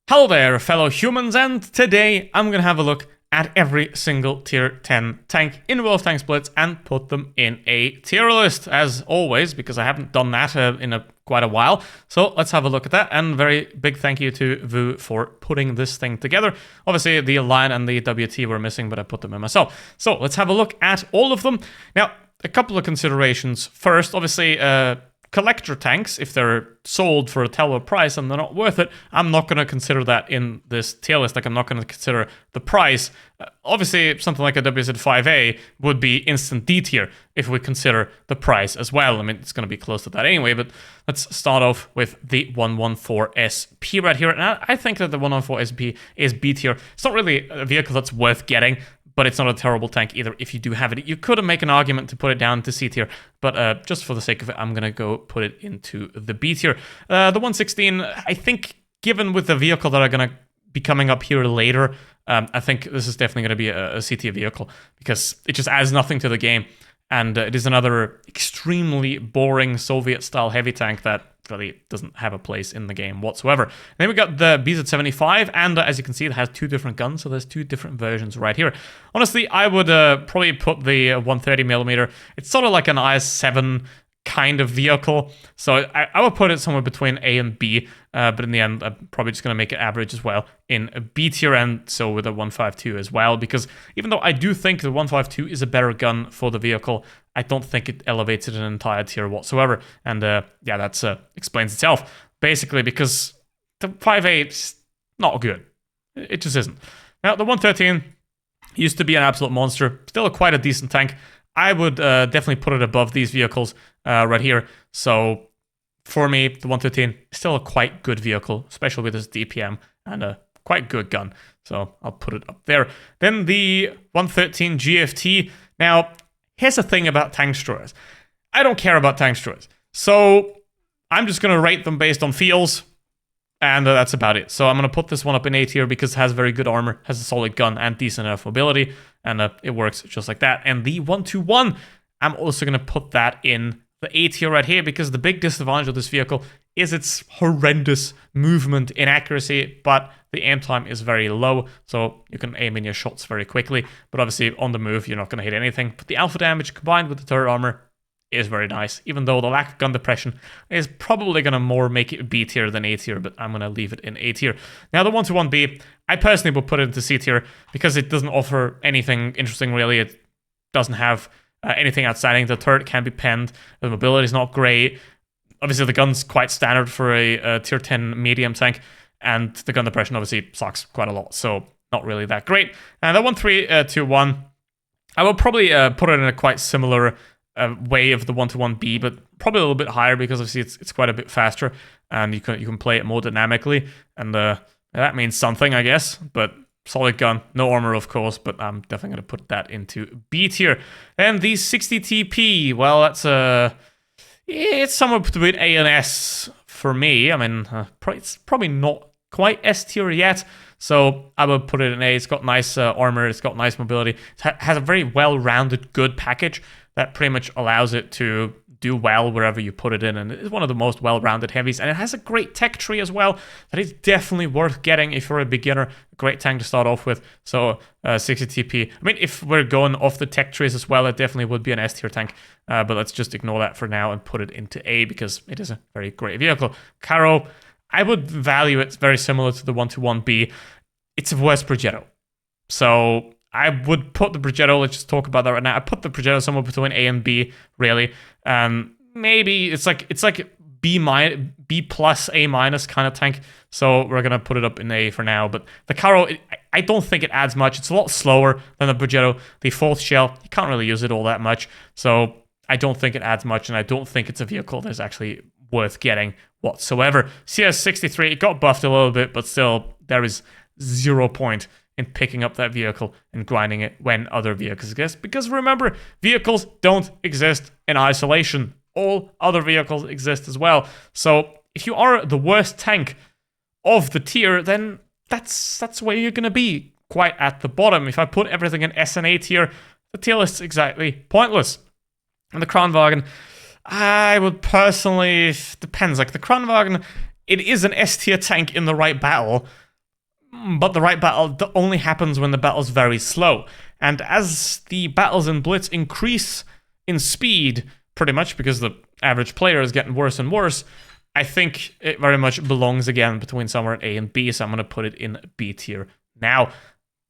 Hello there, fellow humans, and today I'm going to have a look at every single tier 10 tank in World of Tanks Blitz and put them in a tier list, as always, because I haven't done that in quite a while. So let's have a look at that, and very big thank you to Vu for putting this thing together. Obviously, the line and the WT were missing, but I put them in myself. So let's have a look at all of them. Now, a couple of considerations. First, obviously, collector tanks, if they're sold for a low price and they're not worth it, I'm not going to consider that in this tier list. Like, I'm not going to consider the price. Obviously, something like a WZ5A would be instant D tier if we consider the price as well. I mean, it's going to be close to that anyway, but let's start off with the 114 SP right here. And I think that the 114 SP is B tier. It's not really a vehicle that's worth getting, but it's not a terrible tank either if you do have it. You could make an argument to put it down to C tier, but just for the sake of it, I'm going to go put it into the B tier. The 116, I think, given with the vehicle that are going to be coming up here later, I think this is definitely going to be a C tier vehicle because it just adds nothing to the game. And it is another extremely boring Soviet-style heavy tank that really doesn't have a place in the game whatsoever. And then we got the BZ75, and as you can see, it has two different guns, so there's two different versions right here. Honestly, I would probably put the 130mm. It's sort of like an IS-7 kind of vehicle, so I would put it somewhere between A and B, but in the end, I'm probably just going to make it average as well in a B tier, and so with a 152 as well, because even though I do think the 152 is a better gun for the vehicle, I don't think it elevates it an entire tier whatsoever, and yeah, that explains itself, basically, because the 5.8 is not good. It just isn't. Now, the 113 used to be an absolute monster, still quite a decent tank. I would definitely put it above these vehicles right here. So for me, the 113 is still a quite good vehicle, especially with its DPM and a quite good gun. So I'll put it up there. Then the 113 GFT. Now, here's the thing about tank destroyers. I don't care about tank destroyers. So I'm just going to rate them based on feels. And that's about it. So I'm going to put this one up in A tier because it has very good armor, has a solid gun, and decent enough mobility. And it works just like that. And the 121, I'm also going to put that in the A tier right here because the big disadvantage of this vehicle is its horrendous movement inaccuracy, but the aim time is very low, so you can aim in your shots very quickly. But obviously, on the move, you're not going to hit anything. But the alpha damage combined with the turret armor is very nice, even though the lack of gun depression is probably going to more make it B tier than A tier, but I'm going to leave it in A tier. Now, the 121B, I personally will put it into C tier because it doesn't offer anything interesting, really. It doesn't have anything outstanding. The turret can be penned. The mobility is not great. Obviously, the gun's quite standard for a tier 10 medium tank, and the gun depression obviously sucks quite a lot, so not really that great. And the 1321, I will probably put it in a quite similar way of the 121B, but probably a little bit higher because obviously it's quite a bit faster, and you can play it more dynamically, and that means something, I guess. But solid gun, no armor, of course, but I'm definitely going to put that into B tier. Then the 60TP, well, that's it's somewhere between A and S for me. I mean, it's probably not quite S tier yet, so I would put it in A. It's got nice armor, it's got nice mobility, it has a very well-rounded, good package that pretty much allows it to do well wherever you put it in, and it's one of the most well-rounded heavies, and it has a great tech tree as well that is definitely worth getting if you're a beginner. A great tank to start off with. So 60TP, I mean, if we're going off the tech trees as well, it definitely would be an S tier tank, but let's just ignore that for now and put it into A because it is a very great vehicle. Caro, I would value it very similar to the 121B. It's a worse Progetto, so I would put the Progetto, let's just talk about that right now. I put the Progetto somewhere between A and B, really. Maybe it's like B plus A minus kind of tank. So we're gonna put it up in A for now. But the Caro, I don't think it adds much. It's a lot slower than the Progetto. The fourth shell, you can't really use it all that much. So I don't think it adds much, and I don't think it's a vehicle that's actually worth getting whatsoever. CS63, it got buffed a little bit, but still, there is 0 point in picking up that vehicle and grinding it when other vehicles exist. Because remember, vehicles don't exist in isolation. All other vehicles exist as well. So if you are the worst tank of the tier, then that's where you're going to be, quite at the bottom. If I put everything in S and A tier, the tier list's exactly pointless. And the Kranwagen, I would personally, depends. Like the Kranwagen, it is an S tier tank in the right battle, but the right battle only happens when the battle's very slow. And as the battles in Blitz increase in speed, pretty much because the average player is getting worse and worse, I think it very much belongs again between somewhere at A and B, so I'm going to put it in B tier now.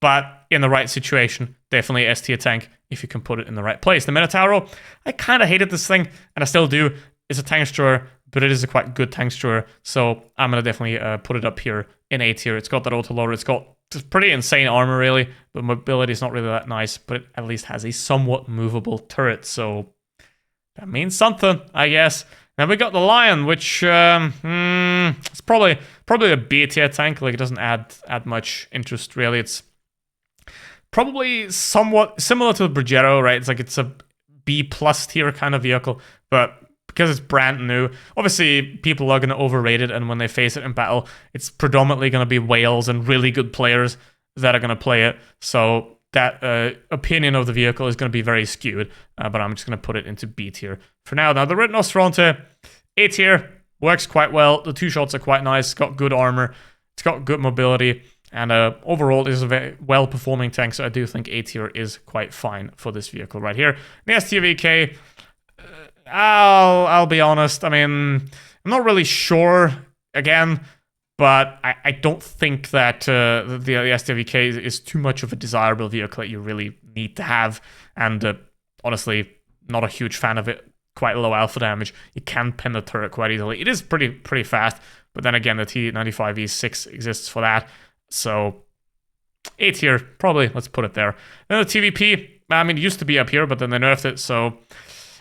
But in the right situation, definitely S tier tank if you can put it in the right place. The Minotauro, I kind of hated this thing, and I still do. It's a tank destroyer, but it is a quite good tank destroyer, so I'm going to definitely put it up here in A tier. It's got that autoloader, it's got pretty insane armor really, but mobility is not really that nice, but it at least has a somewhat movable turret, so that means something, I guess. Now we got the Lion, which it's probably a B tier tank. Like, it doesn't add much interest really. It's probably somewhat similar to the Brigetto, right? It's like it's a B plus tier kind of vehicle, but because it's brand new, obviously people are going to overrate it, and when they face it in battle, it's predominantly going to be whales and really good players that are going to play it. So that opinion of the vehicle is going to be very skewed, but I'm just going to put it into B tier for now. Now, the Rhinoceronte, A tier, works quite well. The 2 shots are quite nice. It's got good armor. It's got good mobility. And overall, it is a very well-performing tank, so I do think A tier is quite fine for this vehicle right here. The S tier VK, I'll be honest. I mean, I'm not really sure, again, but I don't think that the S tier VK is too much of a desirable vehicle that you really need to have. And honestly, not a huge fan of it. Quite low alpha damage. You can pin the turret quite easily. It is pretty fast, but then again, the T95E6 exists for that. So A tier, probably, let's put it there. Then the TVP, I mean, it used to be up here, but then they nerfed it, so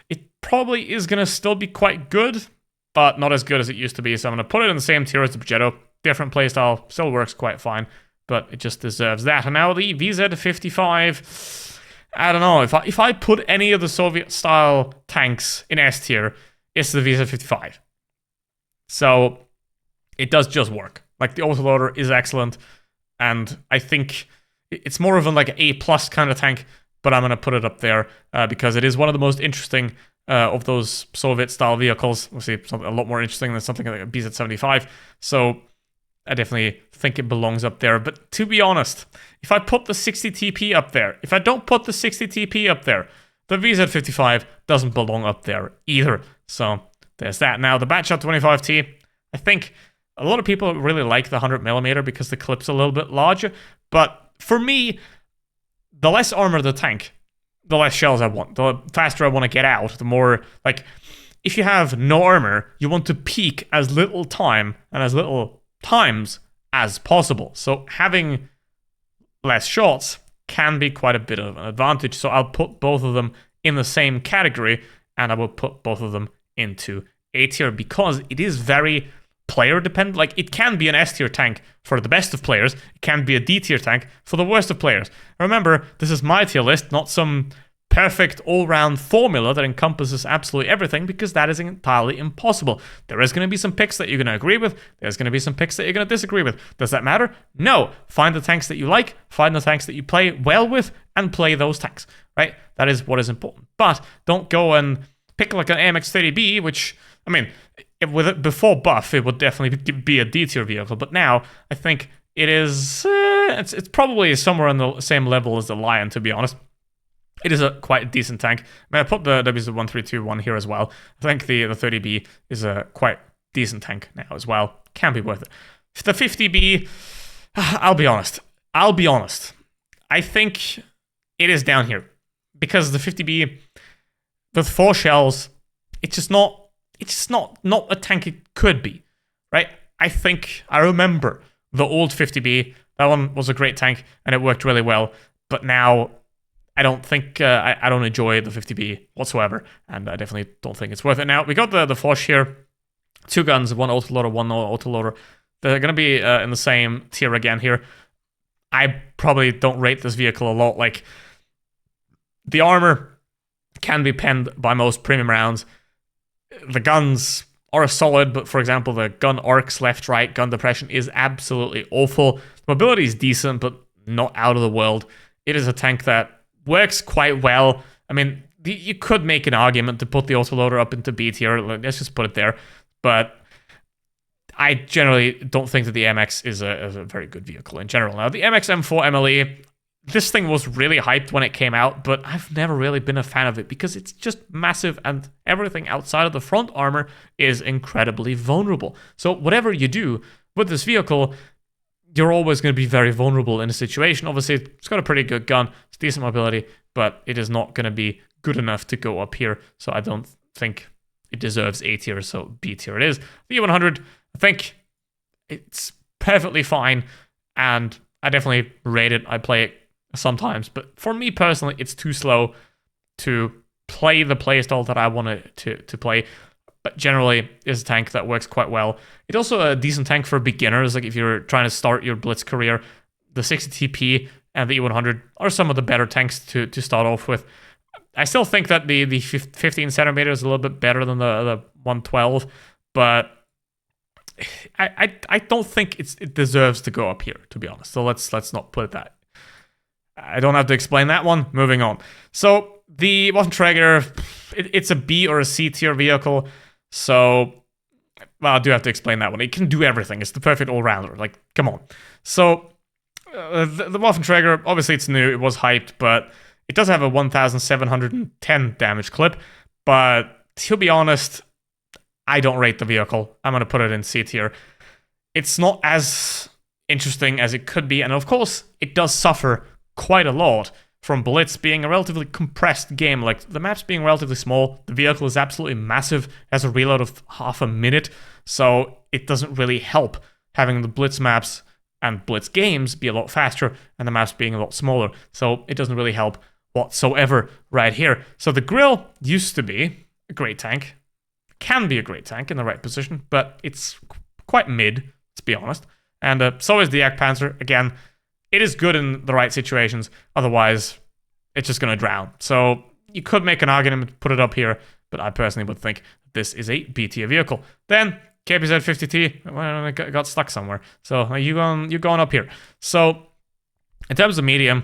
it probably is going to still be quite good, but not as good as it used to be. So I'm going to put it in the same tier as the Brigetto. Different playstyle, still works quite fine, but it just deserves that. And now the VZ55, I don't know, if I put any of the Soviet-style tanks in S tier, it's the VZ55. So it does just work. Like, the autoloader is excellent, and I think it's more of like an A+ kind of tank, but I'm going to put it up there because it is one of the most interesting of those Soviet-style vehicles. Obviously, something a lot more interesting than something like a BZ-75, so I definitely think it belongs up there. But to be honest, if I put the 60 TP up there, if I don't put the 60 TP up there, the VZ-55 doesn't belong up there either. So there's that. Now, the Batshot 25T, I think a lot of people really like the 100mm because the clip's a little bit larger. But for me, the less armor the tank, the less shells I want. The faster I want to get out, the more, like, if you have no armor, you want to peak as little time and as little times as possible. So having less shots can be quite a bit of an advantage. So I'll put both of them in the same category, and I will put both of them into A tier because it is very player dependent. Like, it can be an S tier tank for the best of players. It can be a D tier tank for the worst of players. Remember, this is my tier list, not some perfect all-round formula that encompasses absolutely everything, because that is entirely impossible. There is going to be some picks that you're going to agree with. There's going to be some picks that you're going to disagree with. Does that matter? No. Find the tanks that you like, find the tanks that you play well with, and play those tanks, right? That is what is important. But don't go and pick like an AMX-30B, which, I mean, before buff, it would definitely be a D tier vehicle, but now I think it is, it's probably somewhere on the same level as the Lion, to be honest. It is a quite decent tank. I mean, I put the WZ-1321 here as well. I think the 30B is a quite decent tank now as well. Can be worth it. The 50B, I'll be honest. I think it is down here because the 50B, with 4 shells, it's just not a tank it could be, right? I remember the old 50B. That one was a great tank and it worked really well. But now I don't think I don't enjoy the 50B whatsoever, and I definitely don't think it's worth it. Now we got the Foch here, 2 guns, 1 autoloader, 1 no autoloader. They're gonna be in the same tier again here. I probably don't rate this vehicle a lot. Like, the armor can be penned by most premium rounds. The guns are solid, but for example, the gun arcs left, right, gun depression is absolutely awful. The mobility is decent, but not out of the world. It is a tank that works quite well. I mean, you could make an argument to put the autoloader up into B tier. Let's just put it there. But I generally don't think that the MX is a very good vehicle in general. Now, the MX M4 MLE, this thing was really hyped when it came out, but I've never really been a fan of it because it's just massive and everything outside of the front armor is incredibly vulnerable. So whatever you do with this vehicle, you're always going to be very vulnerable in a situation. Obviously, it's got a pretty good gun, it's decent mobility, but it is not going to be good enough to go up here. So I don't think it deserves A tier, so B tier it is. The E100, I think it's perfectly fine, and I definitely rate it. I play it sometimes, but for me personally, it's too slow to play the playstyle that I want it to play. But generally, it's a tank that works quite well. It's also a decent tank for beginners. Like if you're trying to start your Blitz career, the 60 TP and the E100 are some of the better tanks to start off with. I still think that the 15 centimeter is a little bit better than the 112, but I don't think it deserves to go up here, to be honest. So let's not put that. I don't have to explain that one. Moving on. So the Waffenträger, it's a B or a C tier vehicle. So, well, I do have to explain that one. It can do everything. It's the perfect all-rounder. Like, come on. So the Waffenträger, obviously it's new. It was hyped, but it does have a 1,710 damage clip. But to be honest, I don't rate the vehicle. I'm going to put it in C tier. It's not as interesting as it could be. And of course, it does suffer quite a lot from Blitz being a relatively compressed game. Like, the maps being relatively small, the vehicle is absolutely massive, has a reload of half a minute, so it doesn't really help having the Blitz maps and Blitz games be a lot faster and the maps being a lot smaller. So it doesn't really help whatsoever right here. So the Grill used to be a great tank, can be a great tank in the right position, but it's quite mid, to be honest. And so is the Jagdpanzer. Again, it is good in the right situations, otherwise it's just going to drown. So you could make an argument to put it up here, but I personally would think this is a B tier vehicle. Then KPZ 50T, well, it got stuck somewhere. So you're going up here. So in terms of medium,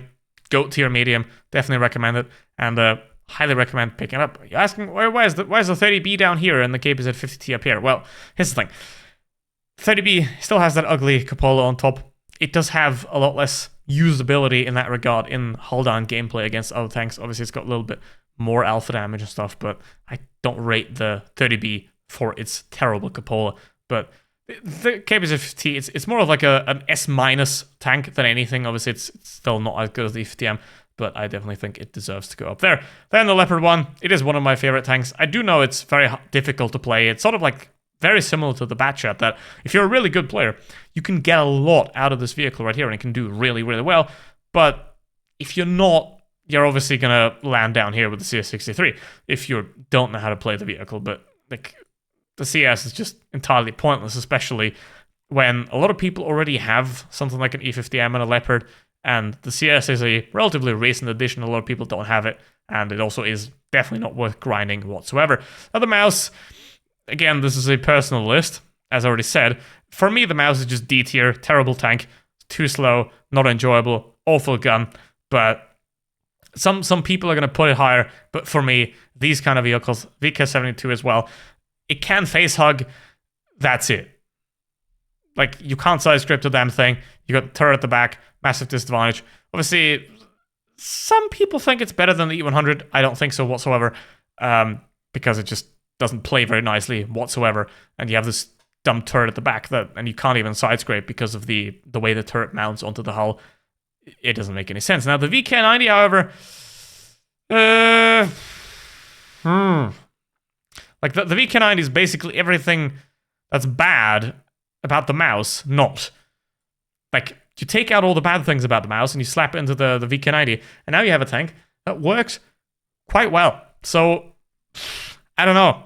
GOAT tier medium, definitely recommend it, and highly recommend picking it up. You're asking, why is the 30B down here and the KPZ 50T up here? Well, here's the thing. 30B still has that ugly cupola on top. It does have a lot less usability in that regard in hull-down gameplay against other tanks. Obviously, it's got a little bit more alpha damage and stuff, but I don't rate the 30B for its terrible cupola. But the KPZ-50T, it's more of like an S- tank than anything. Obviously, it's still not as good as the 50M, but I definitely think it deserves to go up there. Then the Leopard 1, it is one of my favorite tanks. I do know it's very difficult to play. It's sort of like very similar to the Batshot, that if you're a really good player, you can get a lot out of this vehicle right here, and it can do really, really well. But if you're not, you're obviously going to land down here with the CS63 if you don't know how to play the vehicle. But like, the CS is just entirely pointless, especially when a lot of people already have something like an E50M and a Leopard, and the CS is a relatively recent addition. A lot of people don't have it, and it also is definitely not worth grinding whatsoever. Now the Mouse, again, this is a personal list, as I already said. For me, the Mouse is just D tier, terrible tank, too slow, not enjoyable, awful gun. But some people are going to put it higher. But for me, these kind of vehicles, VK72 as well, it can face hug. That's it. Like, you can't side script the damn thing. You got the turret at the back, massive disadvantage. Obviously, some people think it's better than the E100. I don't think so whatsoever, because it just doesn't play very nicely whatsoever, and you have this dumb turret at the back and you can't even side scrape because of the way the turret mounts onto the hull. It doesn't make any sense. Now the VK90, however, like the VK90 is basically everything that's bad about the Mouse. Not like, you take out all the bad things about the Mouse and you slap it into the VK90, and now you have a tank that works quite well. So I don't know.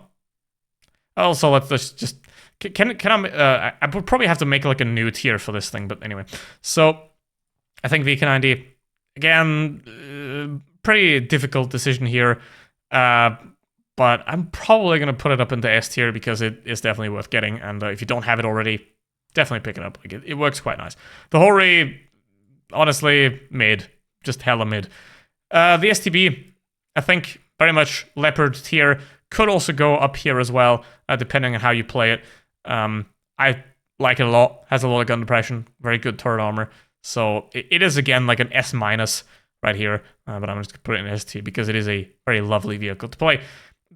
Also, let's just I would probably have to make like a new tier for this thing, but anyway. So I think VK90, again, pretty difficult decision here, but I'm probably gonna put it up into S tier because it is definitely worth getting, and if you don't have it already, definitely pick it up. Like, it works quite nice. The Hori, honestly, mid, just hella mid. The STB, I think very much Leopard tier. Could also go up here as well, depending on how you play it. I like it a lot. Has a lot of gun depression. Very good turret armor. So it is, again, like an S- right here. But I'm just going to put it in ST because it is a very lovely vehicle to play.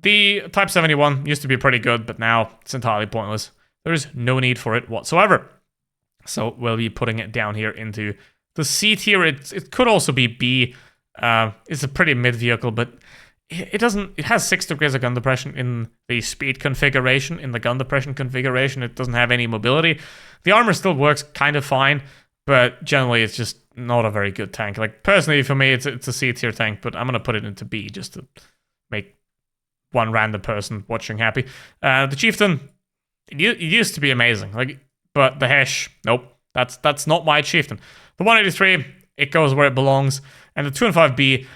The Type 71 used to be pretty good, but now it's entirely pointless. There is no need for it whatsoever. So we'll be putting it down here into the C tier. It could also be B. It's a pretty mid vehicle, but it has 6 degrees of gun depression in the speed configuration. In the gun depression configuration, it doesn't have any mobility. The armor still works kind of fine, but generally it's just not a very good tank. Like, personally, for me, it's a C tier tank, but I'm going to put it into B just to make one random person watching happy. The Chieftain, it used to be amazing. Like, but the Hesh, nope. That's not my Chieftain. The 183, it goes where it belongs. And the 215B,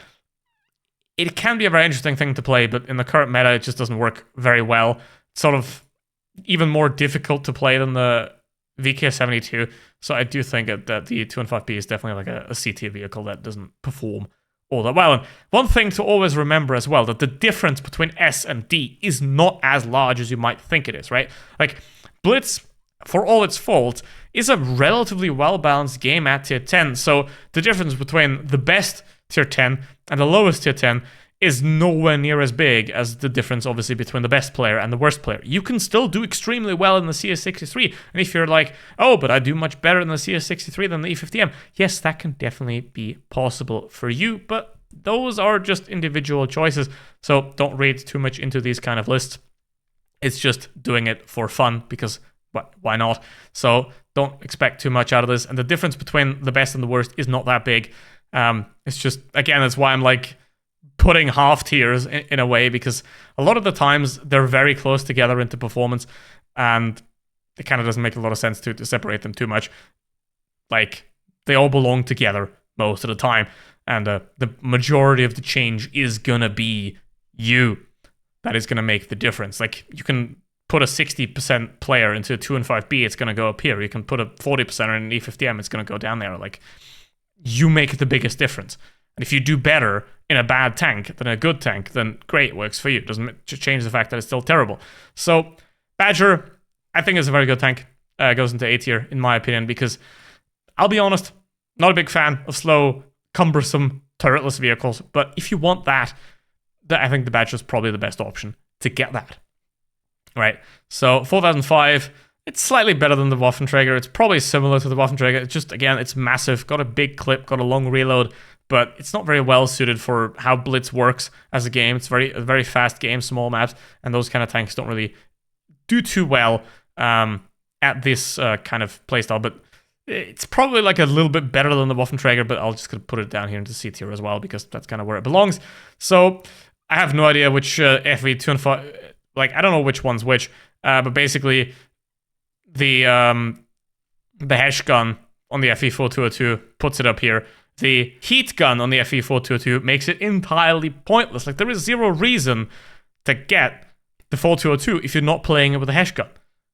it can be a very interesting thing to play, but in the current meta, it just doesn't work very well. It's sort of even more difficult to play than the VK72. So I do think that the 215B is definitely like a C tier vehicle that doesn't perform all that well. And one thing to always remember as well, that the difference between S and D is not as large as you might think it is, right? Like, Blitz, for all its faults, is a relatively well-balanced game at tier 10. So the difference between the best tier 10 and the lowest tier 10 is nowhere near as big as the difference, obviously, between the best player and the worst player. You can still do extremely well in the CS63. And if you're like, oh, but I do much better in the CS63 than the E50M, yes, that can definitely be possible for you. But those are just individual choices. So don't read too much into these kind of lists. It's just doing it for fun because why not? So don't expect too much out of this. And the difference between the best and the worst is not that big. It's just, again, that's why I'm like putting half tiers in a way, because a lot of the times they're very close together into performance, and it kind of doesn't make a lot of sense to separate them too much. Like, they all belong together most of the time, and the majority of the change is gonna be you. That is gonna make the difference. Like, you can put a 60% player into a 2 and 5B, it's gonna go up here. You can put a 40% in an E50M, it's gonna go down there. Like, you make the biggest difference. And if you do better in a bad tank than a good tank, then great, it works for you. It doesn't change the fact that it's still terrible. So Badger, I think, is a very good tank. Goes into A tier, in my opinion, because I'll be honest, not a big fan of slow, cumbersome, turretless vehicles. But if you want that, I think the Badger is probably the best option to get that. Right, so 4005, it's slightly better than the Waffenträger. It's probably similar to the Waffenträger. It's just, again, it's massive, got a big clip, got a long reload, but it's not very well suited for how Blitz works as a game. It's a very fast game, small maps, and those kind of tanks don't really do too well at this kind of playstyle. But it's probably like a little bit better than the Waffenträger, but I'll just gonna put it down here into C tier as well, because that's kind of where it belongs. So I have no idea which FV2 and 5... Like, I don't know which one's which, but basically the Hesh gun on the FE4202 puts it up here. The heat gun on the FE4202 makes it entirely pointless. Like, there is zero reason to get the 4202 if you're not playing it with a Hesh gun.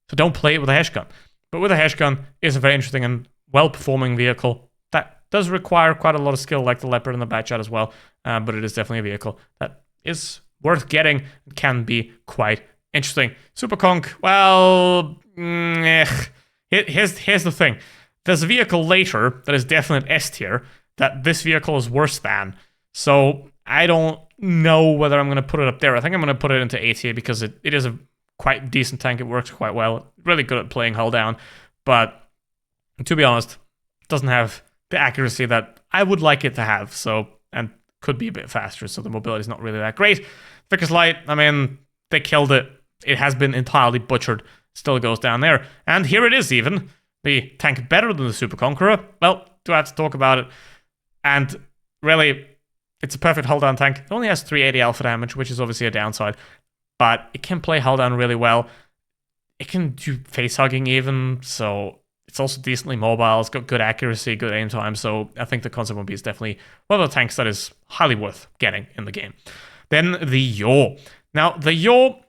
So don't play it with a Hesh gun. But with a Hesh gun, it's a very interesting and well-performing vehicle that does require quite a lot of skill, like the Leopard and the Batchat as well. But it is definitely a vehicle that is worth getting, and can be quite interesting. Super Conk, well, here's the thing. There's a vehicle later that is definitely S tier that this vehicle is worse than. So I don't know whether I'm going to put it up there. I think I'm going to put it into A tier because it is a quite decent tank. It works quite well. Really good at playing hull down. But to be honest, it doesn't have the accuracy that I would like it to have. So, and could be a bit faster, so the mobility is not really that great. Vickers Light, I mean, they killed it. It has been entirely butchered. Still goes down there. And here it is even. The tank better than the Super Conqueror. Well, do I have to talk about it? And really, it's a perfect hull down tank. It only has 380 alpha damage, which is obviously a downside. But it can play hull down really well. It can do face hugging even, so it's also decently mobile. It's got good accuracy, good aim time. So I think the Concept 1B is definitely one of the tanks that is highly worth getting in the game. Then the Yaw. Now, the Yaw,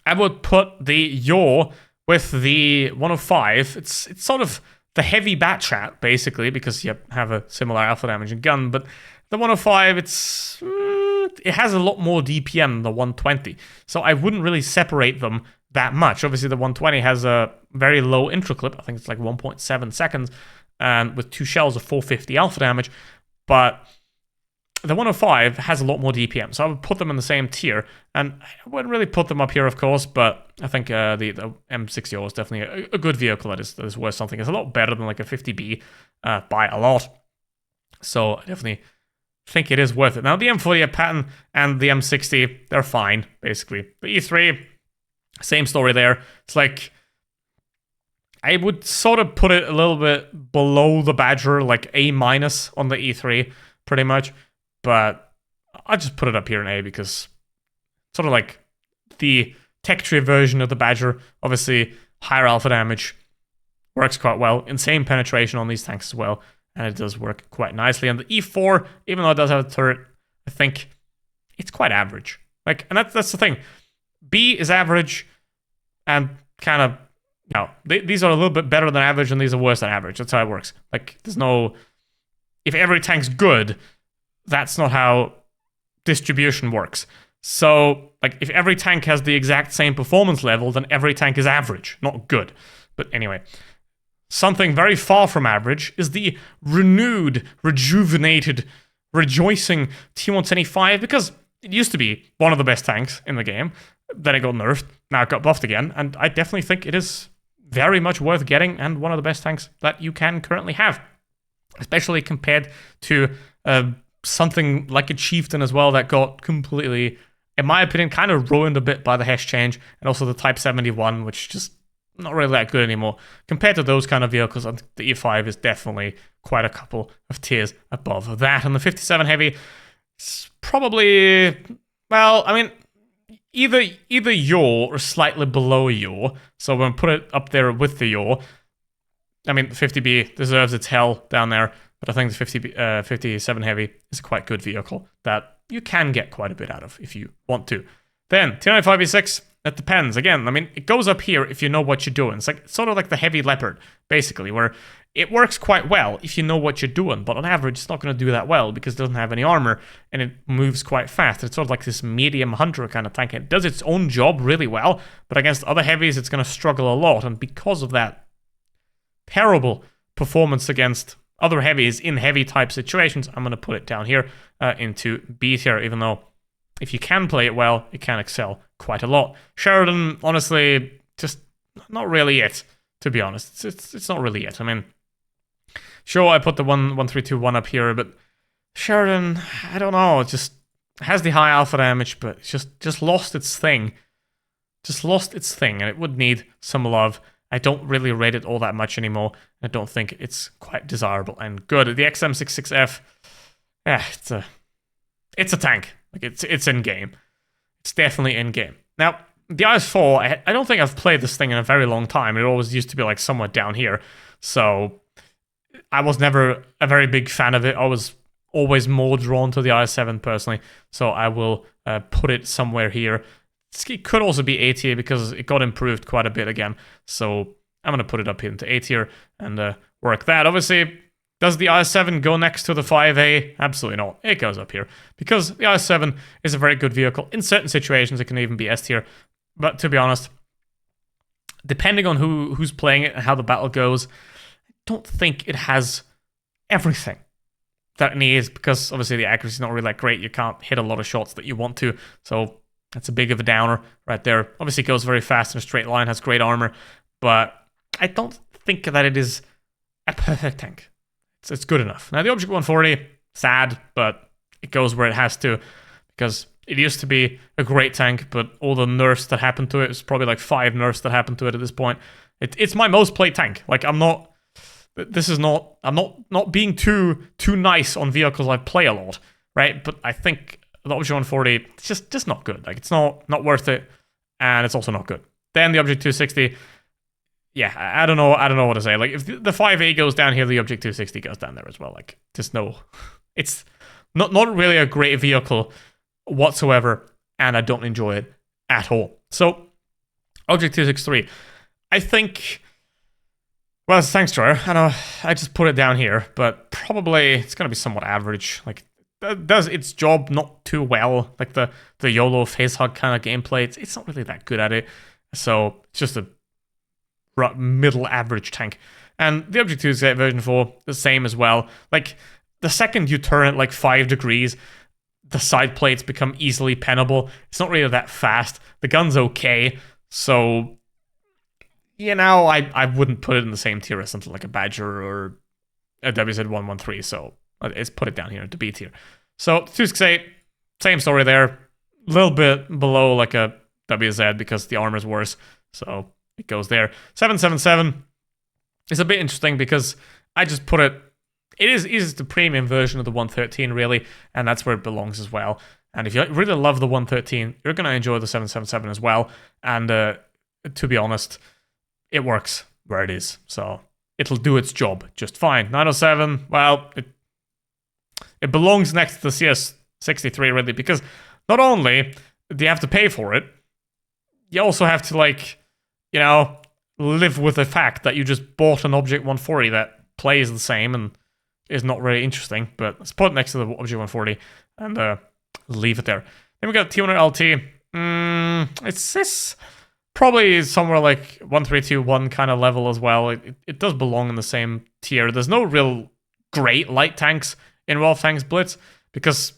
I would put the Yaw with the 105. It's sort of the heavy Batchat, basically, because you have a similar alpha damage and gun. But the 105, it has a lot more DPM than the 120. So I wouldn't really separate them that much. Obviously, the 120 has a very low intro clip. I think it's like 1.7 seconds, and with 2 shells of 450 alpha damage. But the 105 has a lot more DPM, so I would put them in the same tier. And I wouldn't really put them up here, of course, but I think the M60 is definitely a good vehicle that is worth something. It's a lot better than like a 50B by a lot. So I definitely think it is worth it. Now, the M40 pattern and the M60, they're fine, basically. The E3, same story there. It's like, I would sort of put it a little bit below the Badger, like A- on the E3, pretty much. But I just put it up here in A because sort of like the tech tree version of the Badger, obviously higher alpha damage, works quite well. Insane penetration on these tanks as well, and it does work quite nicely. And the E4, even though it does have a turret, I think it's quite average. Like, and that's the thing. B is average, and kind of, these are a little bit better than average, and these are worse than average. That's how it works. Like, there's no, if every tank's good, that's not how distribution works. So, like, if every tank has the exact same performance level, then every tank is average, not good. But anyway, something very far from average is the renewed, rejuvenated, rejoicing T175, because it used to be one of the best tanks in the game. Then it got nerfed, now it got buffed again, and I definitely think it is very much worth getting and one of the best tanks that you can currently have. Especially compared to something like a Chieftain as well that got completely, in my opinion, kind of ruined a bit by the HESH change, and also the Type 71, which just not really that good anymore. Compared to those kind of vehicles, I think the E5 is definitely quite a couple of tiers above that. And the 57 Heavy is probably, well, I mean, either yaw or slightly below yaw. So when we put it up there with the yaw, I mean, the 50B deserves its hell down there, but I think the 57 Heavy is a quite good vehicle that you can get quite a bit out of if you want to. Then, T95E6, that depends. Again, I mean, it goes up here if you know what you're doing. It's like sort of like the Heavy Leopard, basically, where it works quite well if you know what you're doing, but on average, it's not going to do that well because it doesn't have any armor, and it moves quite fast. It's sort of like this medium hunter kind of tank. It does its own job really well, but against other heavies, it's going to struggle a lot, and because of that terrible performance against other heavies in heavy type situations, I'm going to put it down here into B tier, even though if you can play it well, it can excel quite a lot. Sheridan, honestly, just not really it, to be honest. It's not really it. I mean, sure, I put the 1321 up here, but Sheridan, I don't know, it just has the high alpha damage, but it's just lost its thing. Just lost its thing, and it would need some love. I don't really rate it all that much anymore. I don't think it's quite desirable and good. The XM66F, yeah, it's a tank. Like, it's in game. It's definitely in game. Now, the IS-4, I don't think I've played this thing in a very long time. It always used to be like somewhere down here. So I was never a very big fan of it. I was always more drawn to the IS-7 personally. So I will put it somewhere here. It could also be A tier because it got improved quite a bit again. So I'm going to put it up into A tier and work that. Obviously, does the IS-7 go next to the 5A? Absolutely not. It goes up here because the IS-7 is a very good vehicle. In certain situations, it can even be S tier. But to be honest, depending on who's playing it and how the battle goes, I don't think it has everything that it needs because obviously the accuracy is not really that great. You can't hit a lot of shots that you want to. So that's a big of a downer right there. Obviously, it goes very fast in a straight line, has great armor, but I don't think that it is a perfect tank. It's good enough. Now, the Object 140, sad, but it goes where it has to because it used to be a great tank, but all the nerfs that happened to it, it's probably like 5 nerfs that happened to it at this point. It's my most played tank. Like, I'm not being too nice on vehicles I play a lot, right? But I think the Object 140, it's just not good. Like, it's not worth it, and it's also not good. Then the Object 260, yeah, I don't know what to say. Like, if the 5A goes down here, the Object 260 goes down there as well. Like, just no, it's not really a great vehicle whatsoever, and I don't enjoy it at all. So, Object 263, I think, well, it's a tank destroyer. I know I just put it down here, but probably it's going to be somewhat average. Like, does its job not too well. Like the YOLO face hug kind of gameplay, it's not really that good at it. So it's just a middle average tank. And the Object 2 version 4, the same as well. Like, the second you turn it like 5 degrees, the side plates become easily pennable. It's not really that fast. The gun's okay, so, you know, I wouldn't put it in the same tier as something like a Badger or a WZ-113, so let's put it down here into B tier. So, 268, same story there. A little bit below like a WZ because the armor's worse, so it goes there. 777 is a bit interesting because I just put it is the premium version of the 113 really, and that's where it belongs as well. And if you really love the 113, you're going to enjoy the 777 as well. And to be honest, it works where it is, so it'll do its job just fine. 907, well, it belongs next to the CS63 really, because not only do you have to pay for it, you also have to, like, you know, live with the fact that you just bought an Object 140 that plays the same and is not really interesting, but let's put it next to the Object 140 and leave it there. Then we got T100 LT. It's probably somewhere like 1321 kind of level as well. It does belong in the same tier. There's no real great light tanks in Wolf Tanks Blitz because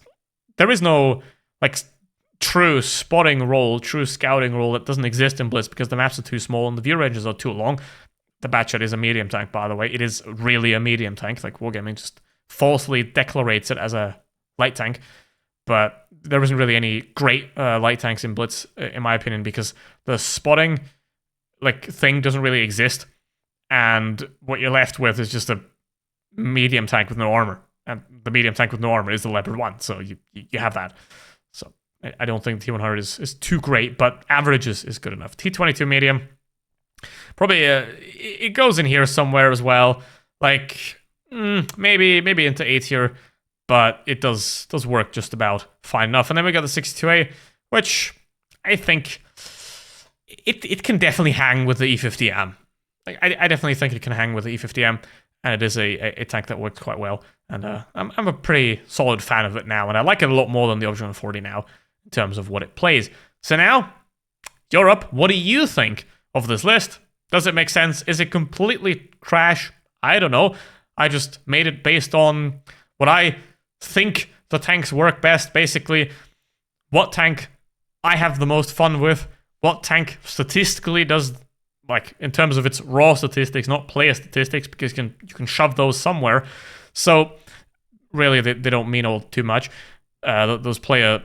there is no, like, true spotting role, true scouting role that doesn't exist in Blitz because the maps are too small and the view ranges are too long. The Batshot is a medium tank, by the way. It is really a medium tank. Like, Wargaming just falsely declarates it as a light tank. But there isn't really any great light tanks in Blitz, in my opinion, because the spotting thing doesn't really exist. And what you're left with is just a medium tank with no armor. And the medium tank with no armor is the Leopard 1. So you have that. So I don't think T100 is too great, but average is good enough. T22 medium, probably it goes in here somewhere as well. Like, maybe into A tier, but it does work just about fine enough. And then we got the 62A, which I think it can definitely hang with the E50M. Like, I definitely think it can hang with the E50M, and it is a tank that works quite well. And I'm a pretty solid fan of it now, and I like it a lot more than the Object 140 now in terms of what it plays. So now, you're up. What do you think of this list? Does it make sense? Is it completely trash? I don't know. I just made it based on what I think the tanks work best. Basically, what tank I have the most fun with, what tank statistically does, like, in terms of its raw statistics, not player statistics, because you can shove those somewhere. So really, they don't mean all too much. Those player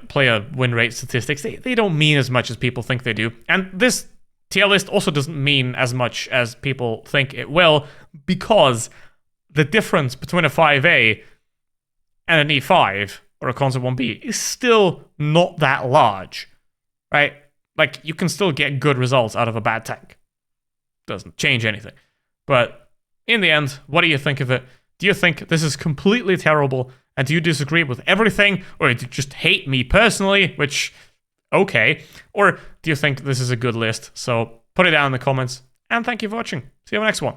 win rate statistics, they don't mean as much as people think they do. And this tier list also doesn't mean as much as people think it will, because the difference between a 5A and an E5 or a Concept 1B is still not that large, right? Like, you can still get good results out of a bad tank. Doesn't change anything. But in the end, what do you think of it? Do you think this is completely terrible? And do you disagree with everything? Or do you just hate me personally? Which, okay. Or do you think this is a good list? So put it down in the comments. And thank you for watching. See you on the next one.